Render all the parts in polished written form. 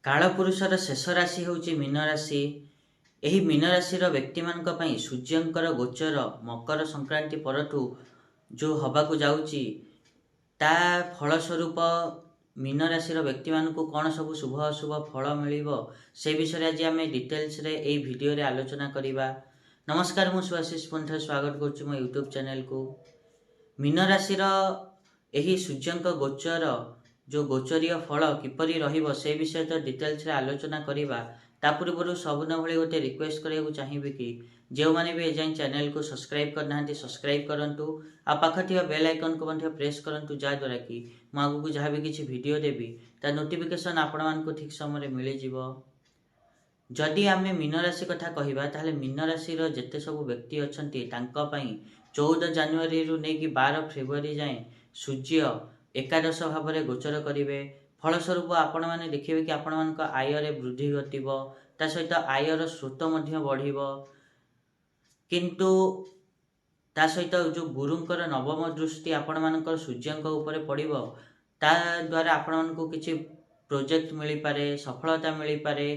कालपुरुषर शेष राशि होउची मीन राशि। एही मीन राशि व्यक्ति मानक पई सूर्यंकर गोचर मकर संक्रांति परठू जो हबाकू जाउची ता फलस्वरूप मीन राशि व्यक्ति मानक कौन सब शुभ अशुभ फल मिलिबो से विषय आज आम डिटेल्स रे एही वीडियो रे आलोचना करिबा। नमस्कार, मु सुआशीष पंथ स्वागत करुच्ची मो यूट्यूब चैनल को। मीन राशि एही सूर्यंक गोचर जो गोचरीय फल किपरि रहिबो से विषय तो डिटेल्स रे आलोचना करिबा। ता पूर्व सबुन भली गोटे रिक्वेस्ट करिया चाहिए कि जो मैंने भी एजाइन चैनल को सब्सक्राइब करना सब्सक्राइब करंतु आ पाखथिया बेल आइकन को मध्य प्रेस करंतु द्वारा कि मु आगु जहाँ भी किसी वीडियो देबी ता नोटिफिकेशन आपण मानकु ठीक समय मिल जिवो। जदि आमे मीन राशि कथा कहिबा ताहले मीन राशि जेते सब व्यक्ति अछंती तांका पई 14 जनवरी रु नै कि 12 फेब्रुआरी जाए सूर्य एकादश भाव में गोचर करेंगे। फलस्वरूप आपण मैंने देखिए कि आपण मान आय रे वृद्धि घटव, ता सहित आयर स्रोत बढ़, किंतु ता सहित जो गुरुंकर नवम दृष्टि आपण मानकर सूर्यंक ऊपर पड़ो ता द्वारा आपण मानकु किछि प्रोजेक्ट मिल पारे, सफलता मिल पारे।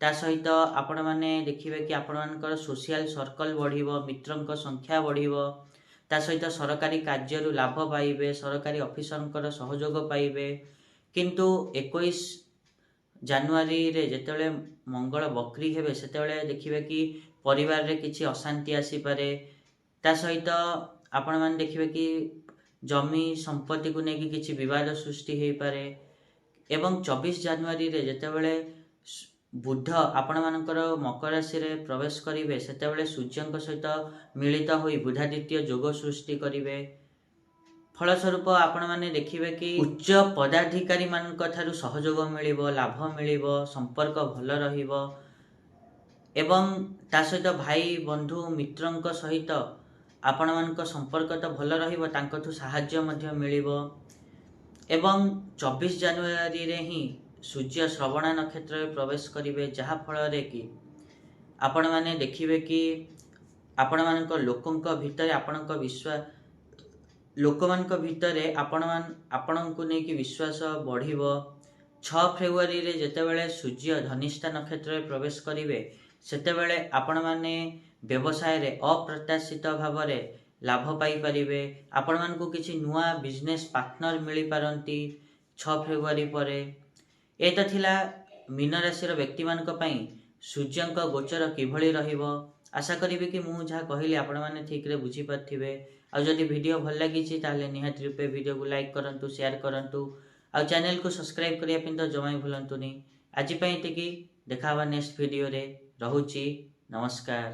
ता सहित आपण मैंने देखिए कि आपण मानकर सोशल सर्कल बढ़, मित्रंक संख्या बढ़, ता सहित सरकारी कार्य लाभ पाइबे, सरकारी ऑफिसर सहयोग पाइबे। किंतु 21 जनवरी रे जेतेबेले मंगल बकरी हेबे सेतेबेले देखिबे कि परिवार रे किछि अशांति आसी पारे। ता सहित आपण मान देखिबे कि जमी संपत्ति को लेकिन किछि विवाद सृष्टि हेई पारे। एवं 24 जनवरी रे जेतेबेले बुध आपण मानकर मकर राशि रे प्रवेश करिवे सेतेबेले सूर्यंक सहित मिलित होई बुधादित्य योग सृष्टि करिवे। फलस्वरूप आपण माने देखिवे कि उच्च पदाधिकारी मानक थारु सहयोग मिलिबो, लाभ मिलिबो, संपर्क भल रहिबो एवं ता सहित भाई बंधु मित्रंक सहित आपण मानक संपर्क तो भल रहिबो, तांकथु सहाय्य मध्य मिलिबो। एवं 24 जनवरी रे ही सूर्य श्रवणा नक्षत्र में प्रवेश करेंगे, जहाँ फल कि आपण मैंने देखिए कि आपण मानक लोकंक भितर आपणक विश्वास लोक मानक भितर आपण को लेकिन विश्वास बढ़िबो। 6 फेब्रुआरी रे जेतेबेले सूर्य धनिष्ठा नक्षत्र में प्रवेश करेंगे सेतेबेले आपण माने व्यवसाय रे अप्रत्याशित भाव में लाभ पाई परिबे। आपण मानकु किछि नुआ बिजनेस पार्टनर मिली पारंती 6 फेब्रुआरी परे। एता थिला मीन राशि व्यक्ति मानक पई सूर्यंक गोचर किभଳି रहिबो। आशा करिबे कि मु जहाँ कहली आपण माने ठीक रे बुझी पाथिबे। आ जदि वीडियो भल लागिछि ताले निहात रूपे वीडियो को लाइक करंतु, शेयर करंतु आ चैनल को सब्सक्राइब करिया पिन तो जमाई भूलंतुनी। आज पई एतिकी, देखावा नेक्स्ट वीडियो रे। रहुछि, नमस्कार।